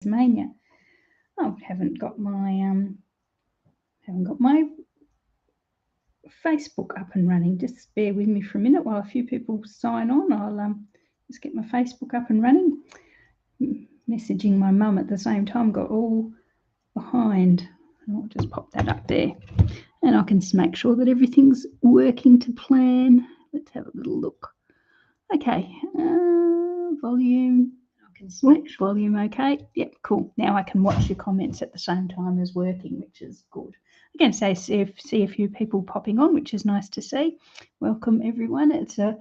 Tasmania. Oh, haven't got my Facebook up and running. Just bear with me for a minute while a few people sign on. I'll just get my Facebook up and running. Messaging my mum at the same time got all behind. I'll just pop that up there, and I can make sure that everything's working to plan. Let's have a little look. Okay, volume. I can make volume okay. Yep, cool. Now I can watch your comments at the same time as working, which is good. Again, see a few people popping on, which is nice to see. Welcome everyone. It's a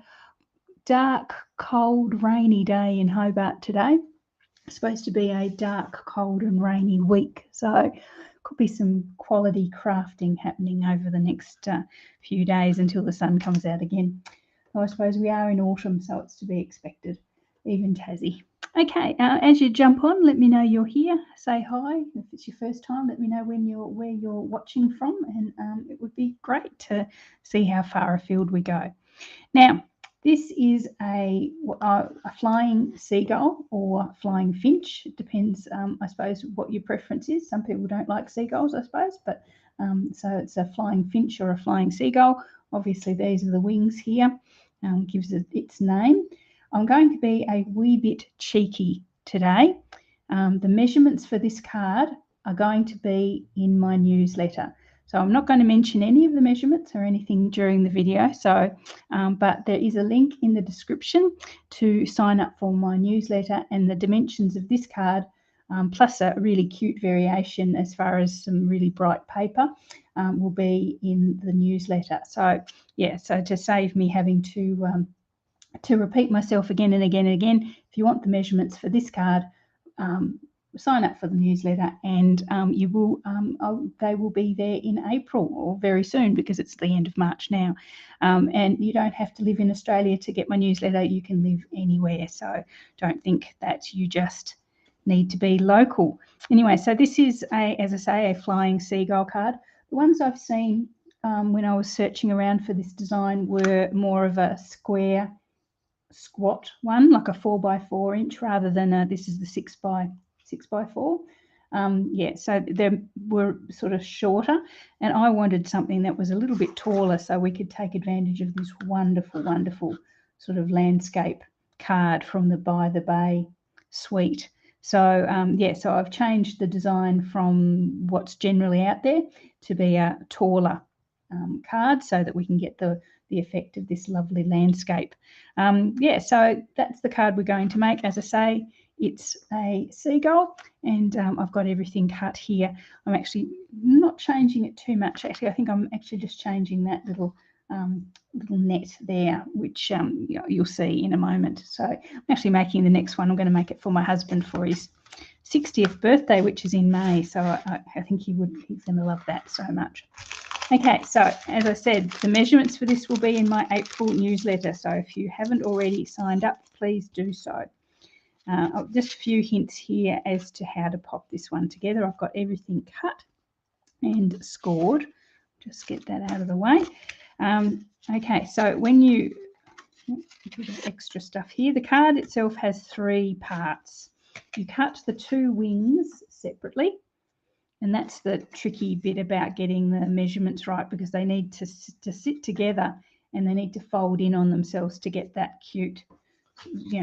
dark, cold, rainy day in Hobart today. It's supposed to be a dark, cold and rainy week, so could be some quality crafting happening over the next few days until the sun comes out again. I suppose we are in autumn, so it's to be expected, even Tassie. Okay, as you jump on, let me know you're here. Say hi. If it's your first time, let me know where you're watching from, and it would be great to see how far afield we go. Now, this is a flying seagull or flying finch. It depends, I suppose, what your preference is. Some people don't like seagulls, I suppose, but so it's a flying finch or a flying seagull. Obviously, these are the wings here. Gives it its name. I'm going to be a wee bit cheeky today. The measurements for this card are going to be in my newsletter. So I'm not going to mention any of the measurements or anything during the video. So, but there is a link in the description to sign up for my newsletter, and the dimensions of this card, plus a really cute variation as far as some really bright paper, will be in the newsletter. So yeah, so to save me having to repeat myself again and again and again, if you want the measurements for this card, sign up for the newsletter, and they will be there in April or very soon, because it's the end of March now. And you don't have to live in Australia to get my newsletter. You can live anywhere, so don't think that you just need to be local. Anyway, so this is as I say, a flying seagull card. The ones I've seen when I was searching around for this design were more of a square squat one, like a 4x4 inch, rather than this is the 6x4. Yeah, so they were sort of shorter, and I wanted something that was a little bit taller so we could take advantage of this wonderful sort of landscape card from the By the Bay suite. So yeah, so I've changed the design from what's generally out there to be a taller card, so that we can get the effect of this lovely landscape. Yeah, so that's the card we're going to make. As I say, it's a seagull, and I've got everything cut here. I'm actually not changing it too much. Actually, I think I'm actually just changing that little net there, which you'll see in a moment. So I'm actually making the next one. I'm going to make it for my husband for his 60th birthday, which is in May. So I think he's going to love that so much. Okay, so as I said, the measurements for this will be in my April newsletter. So if you haven't already signed up, please do so. Just a few hints here as to how to pop this one together. I've got everything cut and scored. Just get that out of the way. Okay, so when you extra stuff here, the card itself has 3 parts. You cut the 2 wings separately, and that's the tricky bit about getting the measurements right, because they need to sit together and they need to fold in on themselves to get that cute,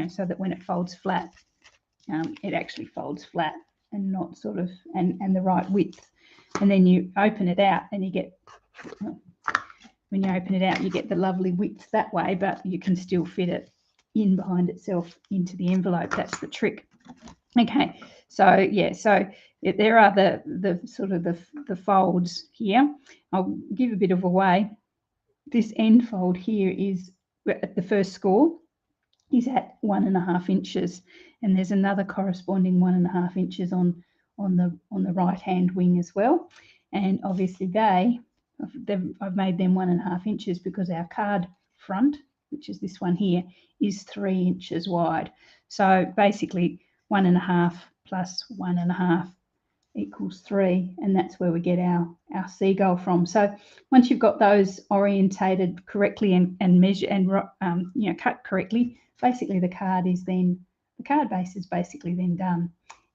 so that when it folds flat, it actually folds flat and not sort of, and the right width. And then you open it out and you get, when you open it out, you get the lovely width that way, but you can still fit it in behind itself into the envelope. That's the trick. Okay, so yeah, so there are the sort of the folds here. I'll give a bit of away. This end fold here is at the first score is at 1.5 inches, and there's another corresponding 1.5 inches on the right hand wing as well. And obviously I've made them 1.5 inches because our card front, which is this one here, is 3 inches wide. So basically 1.5 plus 1.5 equals 3, and that's where we get our seagull from. So once you've got those orientated correctly and measure and cut correctly, basically the card base is basically then done.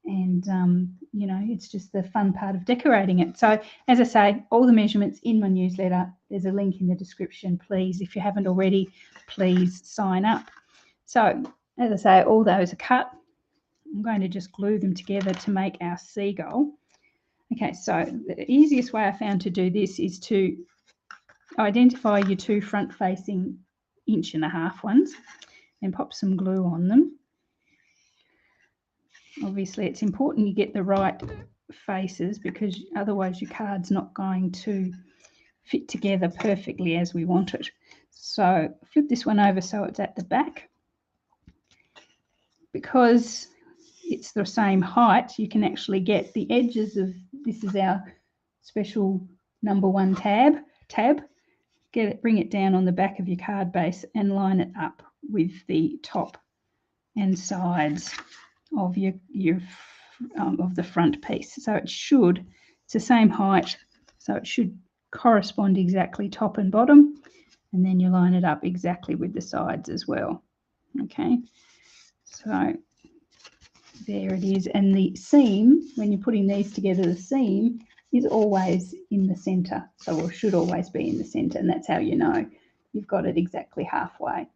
and you know, it's just the fun part of decorating it. So as I say, all the measurements in my newsletter. There's a link in the description. Please, if you haven't already, please sign up. So as I say, all those are cut. I'm going to just glue them together to make our seagull. Okay, so the easiest way I found to do this is to identify your two front-facing 1.5-inch ones and pop some glue on them. Obviously, it's important you get the right faces because otherwise your card's not going to fit together perfectly as we want it. So flip this one over so it's at the back. Because it's the same height, you can actually get the edges of, this is our special #1 tab, get it, bring it down on the back of your card base and line it up with the top and sides of your of the front piece. So it should, it's the same height, so it should correspond exactly top and bottom, and then you line it up exactly with the sides as well. Okay, so there it is. And the seam, when you're putting these together, the seam is always in the center, so it should always be in the center, and that's how you know you've got it exactly halfway.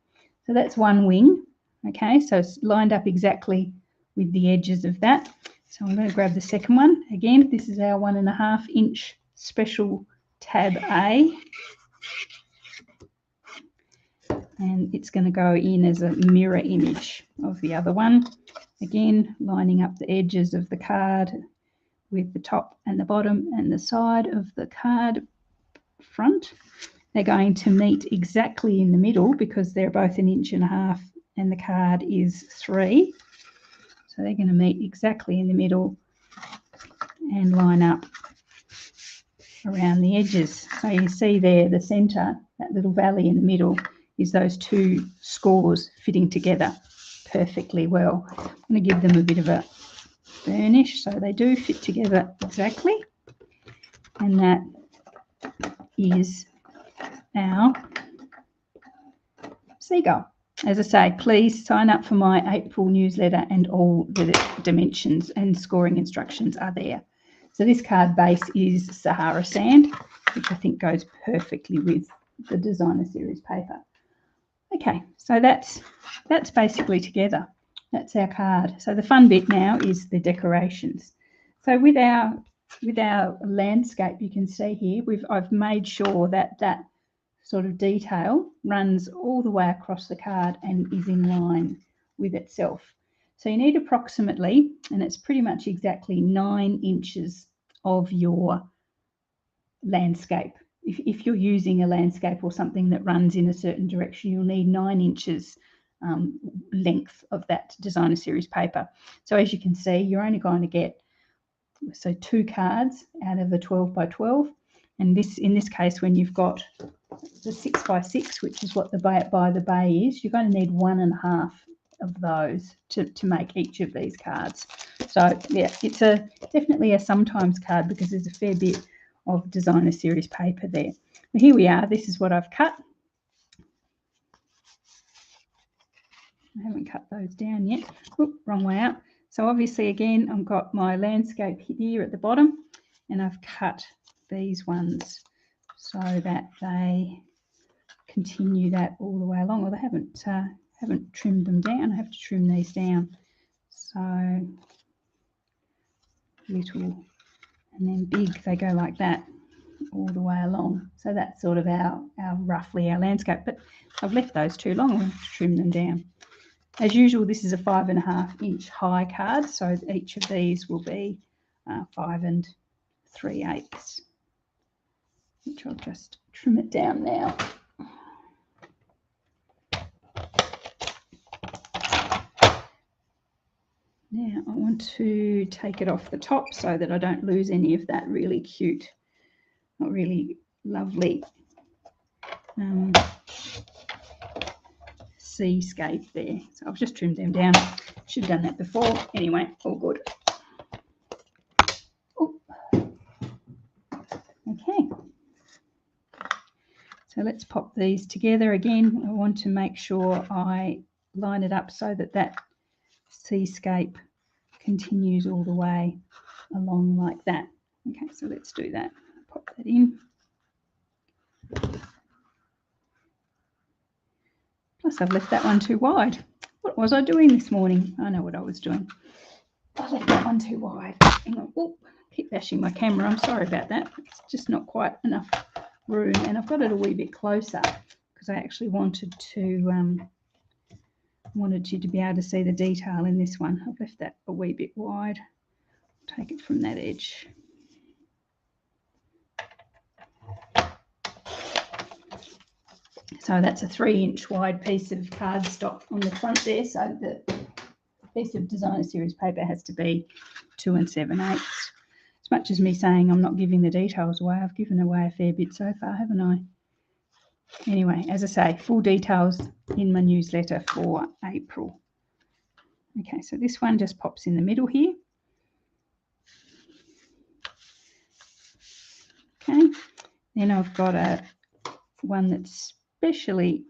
So that's one wing. Okay, so it's lined up exactly with the edges of that. So I'm going to grab the second one. Again, this is our 1.5-inch special tab A, and it's going to go in as a mirror image of the other one. Again, lining up the edges of the card with the top and the bottom and the side of the card front. They're going to meet exactly in the middle because they're both 1.5 inches and the card is 3. So they're going to meet exactly in the middle and line up around the edges. So you see there, the center, that little valley in the middle, is those two scores fitting together perfectly well. I'm going to give them a bit of a burnish so they do fit together exactly. And that is our seagull. As I say, please sign up for my April newsletter and all the dimensions and scoring instructions are there. So this card base is Sahara sand, which I think goes perfectly with the designer series paper. Okay, so that's basically together. That's our card. So the fun bit now is the decorations. So with our landscape, you can see here, I've made sure that that sort of detail runs all the way across the card and is in line with itself. So you need approximately, and it's pretty much exactly 9 inches of your landscape. If you're using a landscape or something that runs in a certain direction, you'll need 9 inches length of that designer series paper. So as you can see, you're only going to get 2 cards out of the 12 by 12. And in this case, when you've got the 6 by 6, which is what the by the bay is, you're going to need 1.5 of those to make each of these cards. So yeah, it's definitely a sometimes card because there's a fair bit of designer series paper there. And here we are. This is what I've cut. I haven't cut those down yet. Oop, wrong way out. So obviously, again, I've got my landscape here at the bottom, and I've cut these ones so that they continue that all the way along. Well, they haven't trimmed them down. I have to trim these down. So little and then big, they go like that all the way along. So that's sort of roughly our landscape. But I've left those too long. I'll have to trim them down. As usual, this is a 5.5-inch high card, so each of these will be 5 3/8, which I'll just trim it down now. Now I want to take it off the top so that I don't lose any of that really cute, not really lovely seascape there. So I've just trimmed them down. Should have done that before. Anyway, all good. Oh. Okay. So let's pop these together again. I want to make sure I line it up so that that seascape continues all the way along like that. Okay, so let's do that. Pop that in. Plus I've left that one too wide. What was I doing this morning? I know what I was doing. I left that one too wide. Hang on. Oh, keep bashing my camera. I'm sorry about that. It's just not quite enough room, and I've got it a wee bit closer because I actually wanted you to be able to see the detail in this one. I've left that a wee bit wide. Take it from that edge. So that's a 3-inch wide piece of cardstock on the front there. So the piece of designer series paper has to be 2 7/8. As much as me saying I'm not giving the details away, I've given away a fair bit so far, haven't I? Anyway, as I say, full details in my newsletter for April. Okay, so this one just pops in the middle here. Okay, then I've got one that's specially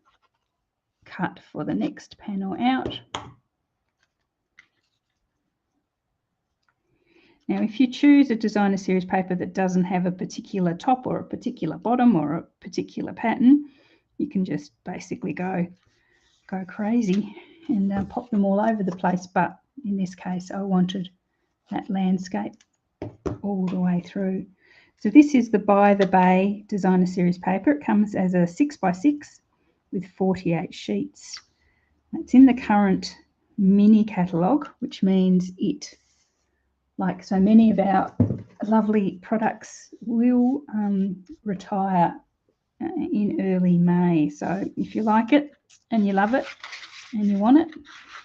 cut for the next panel out. Now, if you choose a designer series paper that doesn't have a particular top or a particular bottom or a particular pattern, you can just basically go crazy and pop them all over the place. But in this case, I wanted that landscape all the way through. So this is the By the Bay designer series paper. It comes as a 6x6 with 48 sheets. It's in the current mini catalogue, which means it, like so many of our lovely products, will retire in early May. So if you like it and you love it and you want it,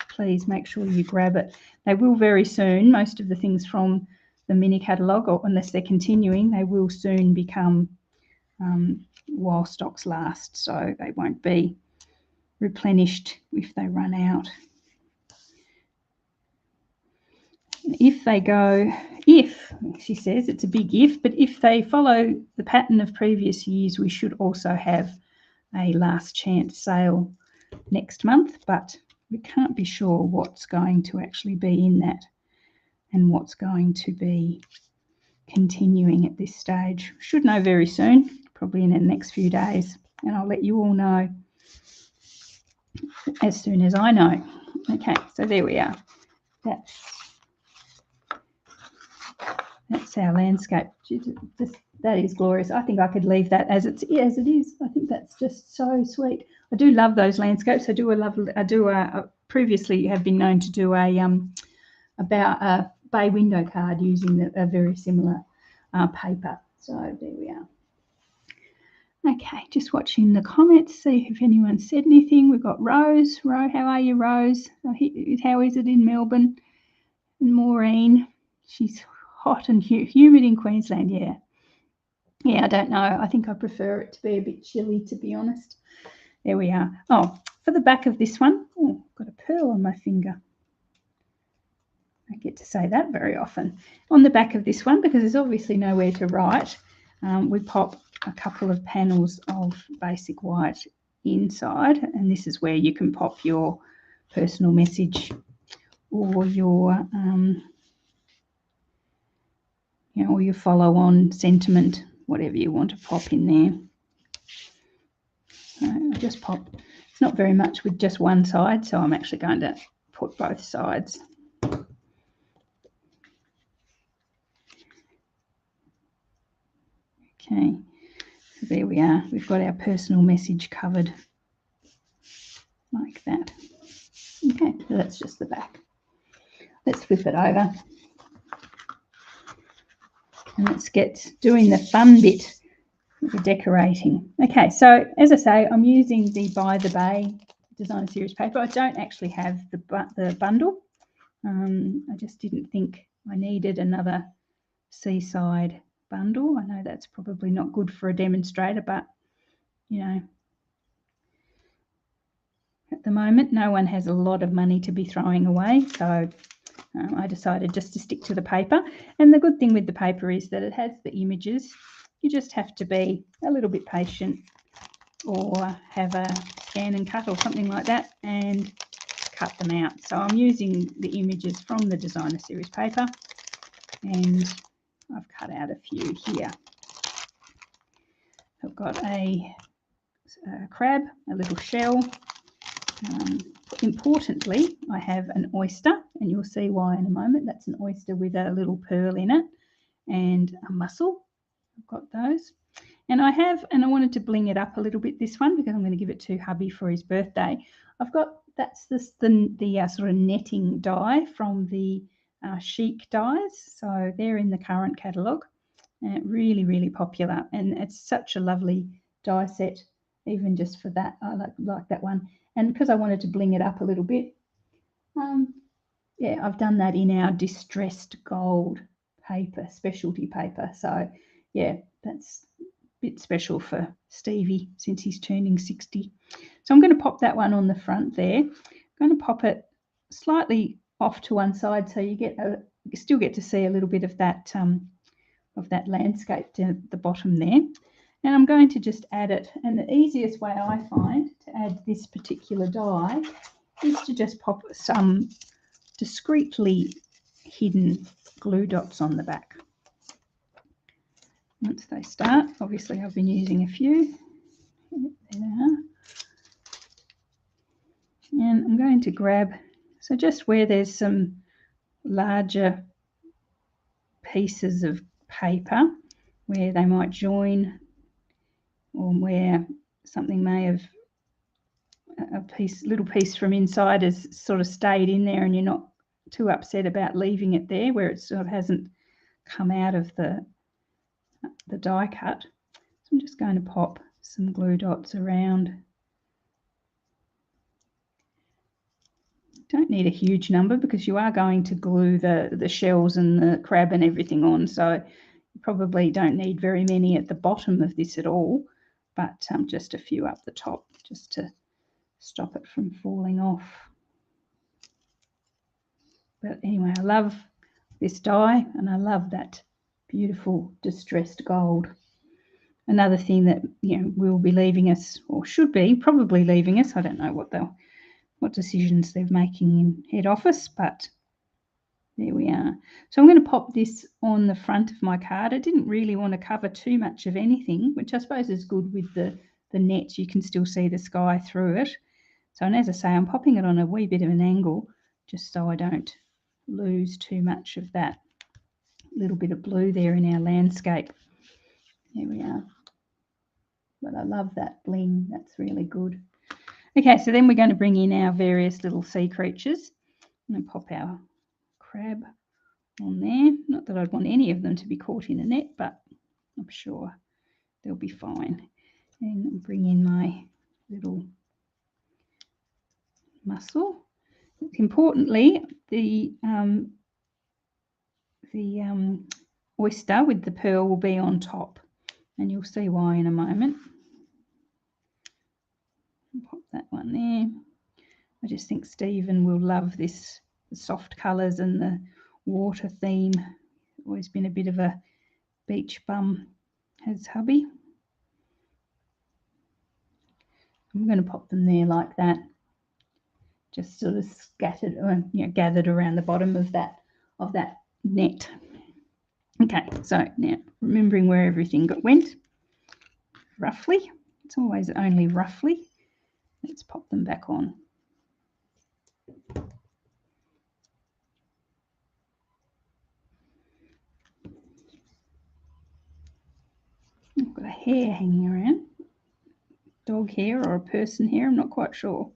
please make sure you grab it. They will very soon. Most of the things from the mini catalogue, or unless they're continuing, they will soon become while stocks last. So they won't be replenished if they run out. If they go, she says it's a big if, but if they follow the pattern of previous years, we should also have a last chance sale next month, but we can't be sure what's going to actually be in that and what's going to be continuing at this stage. Should know very soon, probably in the next few days, and I'll let you all know as soon as I know. Okay, so there we are. That's our landscape. That is glorious. I think I could leave that as it is. I think that's just so sweet. I do love those landscapes. Previously have been known to do about a bay window card using a very similar paper. So there we are. Okay, just watching the comments, see if anyone said anything. We've got Rose. How are you, Rose? How is it in Melbourne? And Maureen, she's hot and humid in Queensland. Yeah, I don't know. I think I prefer it to be a bit chilly, to be honest. There we are. Oh, for the back of this one, oh, I've got a pearl on my finger. I get to say that very often. On the back of this one, because there's obviously nowhere to write, we pop a couple of panels of basic white inside, and this is where you can pop your personal message or your or your follow-on sentiment, whatever you want to pop in there. So I'll just pop. It's not very much with just one side, so I'm actually going to put both sides. Okay, so there we are. We've got our personal message covered like that. Okay, so that's just the back. Let's flip it over. And let's get doing the fun bit, the decorating. Okay, so as I say, I'm using the By the Bay designer series paper. I don't actually have the bundle. I just didn't think I needed another seaside bundle. I know that's probably not good for a demonstrator, but at the moment no one has a lot of money to be throwing away, so I decided just to stick to the paper. And the good thing with the paper is that it has the images. You just have to be a little bit patient or have a scan and cut or something like that and cut them out. So I'm using the images from the designer series paper, and I've cut out a few here. I've got a crab, a little shell. Importantly, I have an oyster, and you'll see why in a moment. That's an oyster with a little pearl in it, and a mussel. I've got those. And I wanted to bling it up a little bit, this one, because I'm going to give it to hubby for his birthday. I've got, that's the sort of netting dye from the Chic dyes. So they're in the current catalogue, and really, really popular. And it's such a lovely dye set, even just for that. I like that one. And because I wanted to bling it up a little bit, yeah, I've done that in our distressed gold paper, specialty paper. So yeah, that's a bit special for Stevie since he's turning 60. So I'm going to pop that one on the front there. I'm going to pop it slightly off to one side so you still get to see a little bit of that landscape to the bottom there. And I'm going to just add it, and the easiest way I find to add this particular dye is to just pop some discreetly hidden glue dots on the back. Once they start, obviously I've been using a few. There they are. And I'm going to grab, so just where there's some larger pieces of paper where they might join, or where something may have, little piece from inside has sort of stayed in there and you're not too upset about leaving it there, where it sort of hasn't come out of the die cut. So I'm just going to pop some glue dots around. Don't need a huge number because you are going to glue the shells and the crab and everything on, so you probably don't need very many at the bottom of this at all, but just a few up the top just to stop it from falling off. But anyway, I love this dye and I love that beautiful distressed gold. Another thing that, you know, will be leaving us, or should be probably leaving us, I don't know what decisions they're making in head office, but there we are. So I'm going to pop this on the front of my card. I didn't really want to cover too much of anything, which I suppose is good with the net. You can still see the sky through it. So, and as I say, I'm popping it on a wee bit of an angle just so I don't lose too much of that little bit of blue there in our landscape. There we are. But I love that bling. That's really good. Okay, so then we're going to bring in our various little sea creatures. I'm going to pop our crab on there. Not that I'd want any of them to be caught in a net, but I'm sure they'll be fine. And bring in my little mussel. Importantly, the oyster with the pearl will be on top, and you'll see why in a moment. Pop that one there. I just think Stephen will love this, the soft colours and the water theme. Always been a bit of a beach bum, has hubby. I'm going to pop them there like that, just sort of scattered, you know, gathered around the bottom of that net. Okay, so now remembering where everything went, roughly. It's always only roughly. Let's pop them back on. I've got a hair hanging around. Dog hair or a person hair, I'm not quite sure.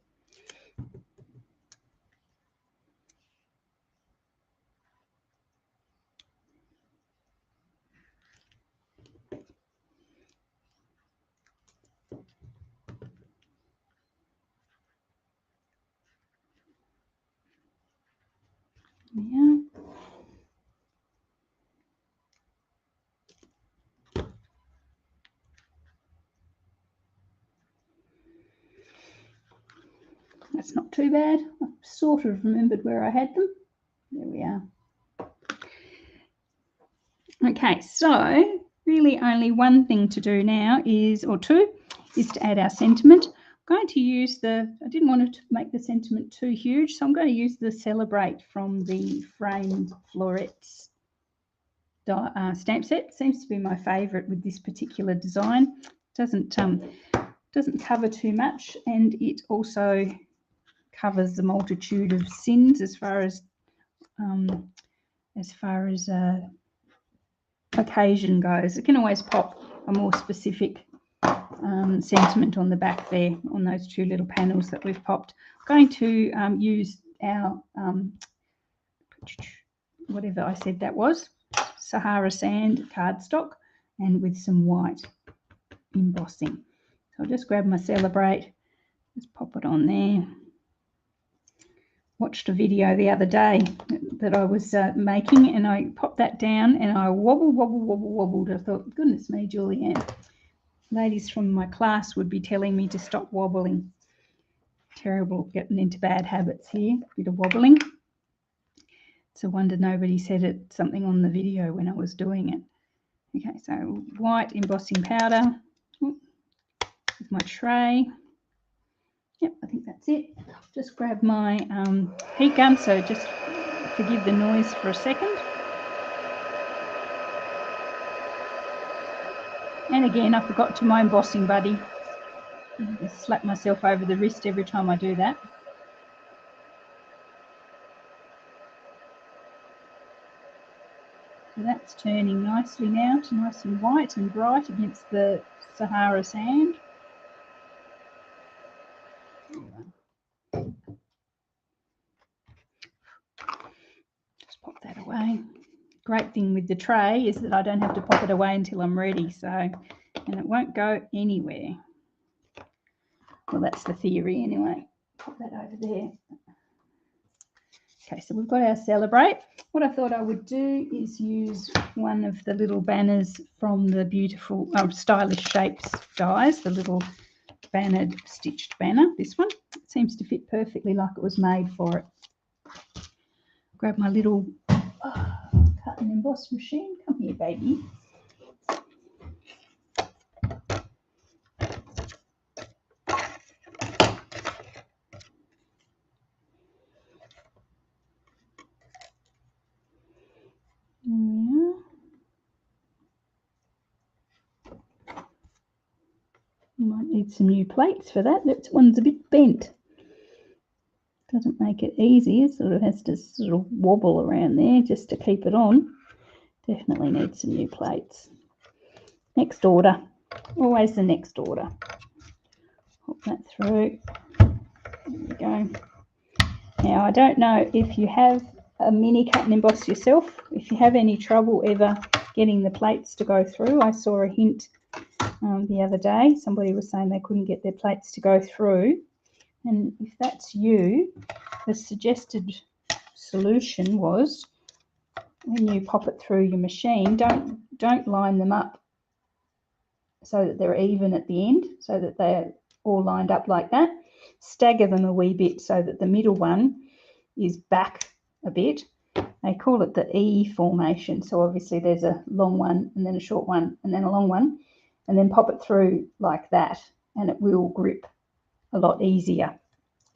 Yeah. That's not too bad. I sort of remembered where I had them. There we are. Okay, so really only one thing to do now is, or two, is to add our sentiment. going to use I didn't want to make the sentiment too huge, so I'm going to use the Celebrate from the framed florets stamp set. Seems to be my favourite with this particular design. Doesn't cover too much, and it also covers the multitude of sins as far as occasion goes. It can always pop a more specific sentiment on the back there on those two little panels that we've popped. I'm going to use our whatever I said that was, Sahara Sand cardstock, and with some white embossing. So I'll just grab my Celebrate, just pop it on there. Watched a video the other day that I was making, and I popped that down and I wobbled. I thought, goodness me, Julianne, ladies from my class would be telling me to stop wobbling. Terrible, getting into bad habits here, a bit of wobbling. It's a wonder nobody said something on the video when I was doing it. Okay, so white embossing powder with my tray. Yep, I think that's it. Just grab my heat gun, so just forgive the noise for a second. And again, I forgot to my embossing buddy. I just slap myself over the wrist every time I do that. So that's turning nicely now to nice and white and bright against the Sahara Sand. Just pop that away. Great thing with the tray is that I don't have to pop it away until I'm ready, and it won't go anywhere. Well, that's the theory anyway. Pop that over there. Okay, so we've got our Celebrate. What I thought I would do is use one of the little banners from the beautiful Stylish Shapes dies, the little bannered stitched banner, this one. It seems to fit perfectly like it was made for it. Grab my little cut and emboss machine. Come here, baby. Might need some new plates for that. That one's a bit bent. Doesn't make it easy. It sort of has to sort of wobble around there just to keep it on. Definitely need some new plates. Next order. Always the next order. Pop that through. There we go. Now, I don't know if you have a mini cut and emboss yourself. If you have any trouble ever getting the plates to go through, I saw a hint the other day. Somebody was saying they couldn't get their plates to go through. And if that's you, the suggested solution was when you pop it through your machine, don't line them up so that they're even at the end, so that they're all lined up like that. Stagger them a wee bit so that the middle one is back a bit. They call it the E formation. So obviously there's a long one and then a short one and then a long one, and then pop it through like that and it will grip a lot easier.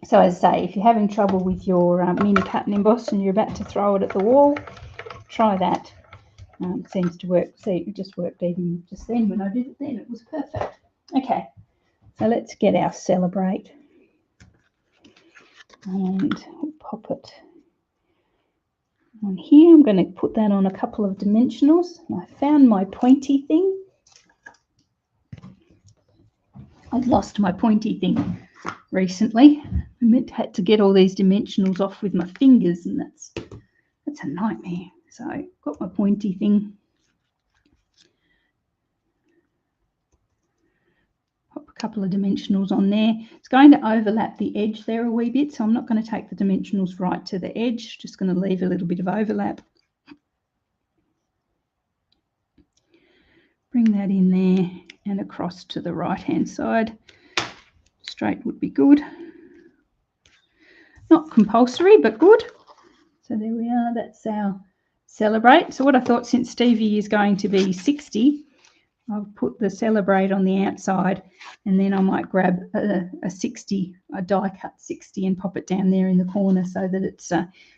So as I say, if you're having trouble with your mini cut and emboss and you're about to throw it at the wall, try that. It seems to work. See, it just worked even just then when I did it then. It was perfect. Okay, so let's get our Celebrate and we'll pop it on here. I'm going to put that on a couple of dimensionals. I found my pointy thing. I've lost my pointy thing recently. I had to get all these dimensionals off with my fingers, and that's a nightmare. So I've got my pointy thing. Pop a couple of dimensionals on there. It's going to overlap the edge there a wee bit, so I'm not going to take the dimensionals right to the edge, just going to leave a little bit of overlap. Bring that in there and across to the right hand side. Straight would be good. Not compulsory, but good. So there we are. That's our Celebrate. So what I thought, since Stevie is going to be 60, I'll put the Celebrate on the outside, and then I might grab a 60, a die cut 60, and pop it down there in the corner so that it's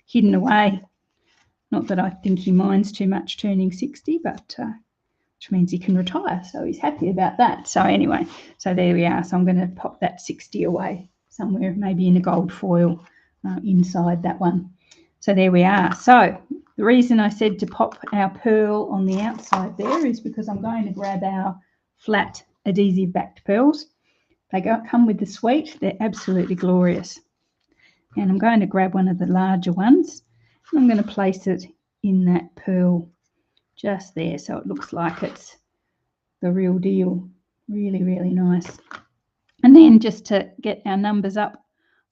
hidden away. Not that I think he minds too much turning 60, but which means he can retire, so he's happy about that. So anyway, so there we are. So I'm going to pop that 60 away somewhere, maybe in a gold foil inside that one. So there we are. So the reason I said to pop our pearl on the outside there is because I'm going to grab our flat adhesive backed pearls. They come with the suite. They're absolutely glorious. And I'm going to grab one of the larger ones, and I'm going to place it in that pearl just there so it looks like it's the real deal. Really, really nice. And then just to get our numbers up,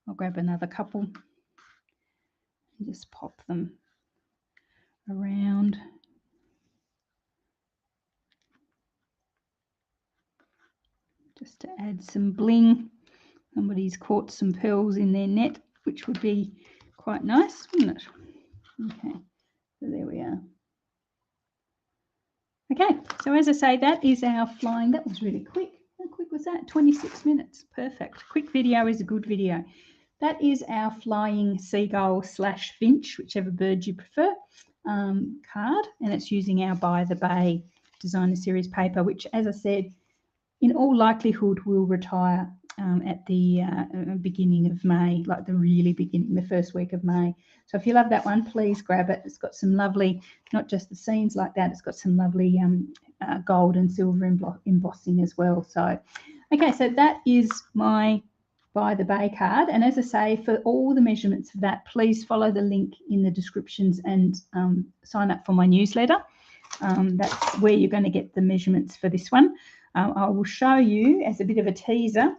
I'll grab another couple and just pop them around. Just to add some bling. Somebody's caught some pearls in their net, which would be quite nice, wouldn't it? Okay, so there we are. Okay, so as I say, that is our flying. That was really quick. How quick was that? 26 minutes. Perfect. Quick video is a good video. That is our flying seagull / finch, whichever bird you prefer, card. And it's using our By the Bay designer series paper, which, as I said, in all likelihood will retire at the beginning of May, like the really beginning, the first week of May. So if you love that one, please grab it. It's got some lovely, not just the scenes like that, it's got some lovely gold and silver embossing as well. So, okay, so that is my By the Bay card. And as I say, for all the measurements of that, please follow the link in the descriptions and sign up for my newsletter. That's where you're going to get the measurements for this one. I will show you as a bit of a teaser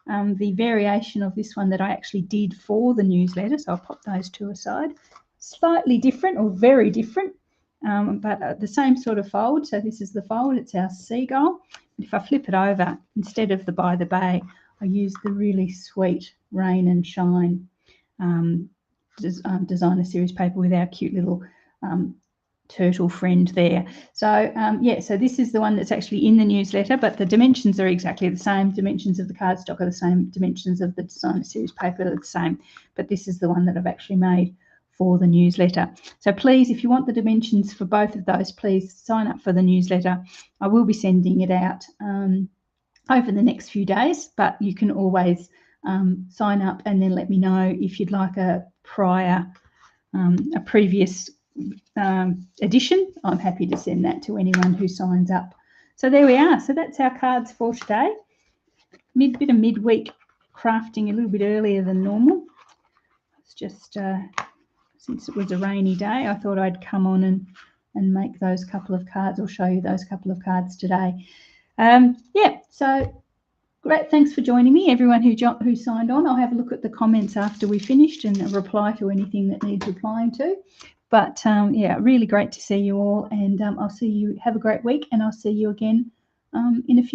the variation of this one that I actually did for the newsletter. So I'll pop those two aside. Slightly different or very different, but the same sort of fold. So this is the fold. It's our seagull. But if I flip it over, instead of the By the Bay, I use the really sweet Rain and Shine designer series paper with our cute little turtle friend there. So yeah, so this is the one that's actually in the newsletter, but the dimensions are exactly the same. Dimensions of the cardstock are the same. Dimensions of the designer series paper are the same, but this is the one that I've actually made for the newsletter. So please, if you want the dimensions for both of those, please sign up for the newsletter. I will be sending it out over the next few days, but you can always sign up and then let me know if you'd like a previous edition. I'm happy to send that to anyone who signs up. So there we are. So that's our cards for today. Bit of midweek crafting, a little bit earlier than normal. It's just since it was a rainy day, I thought I'd come on and make those couple of cards, or show you those couple of cards today. Yeah, so great. Thanks for joining me, everyone who signed on. I'll have a look at the comments after we finished and reply to anything that needs replying to. But yeah, really great to see you all, and I'll see you. Have a great week, and I'll see you again in a few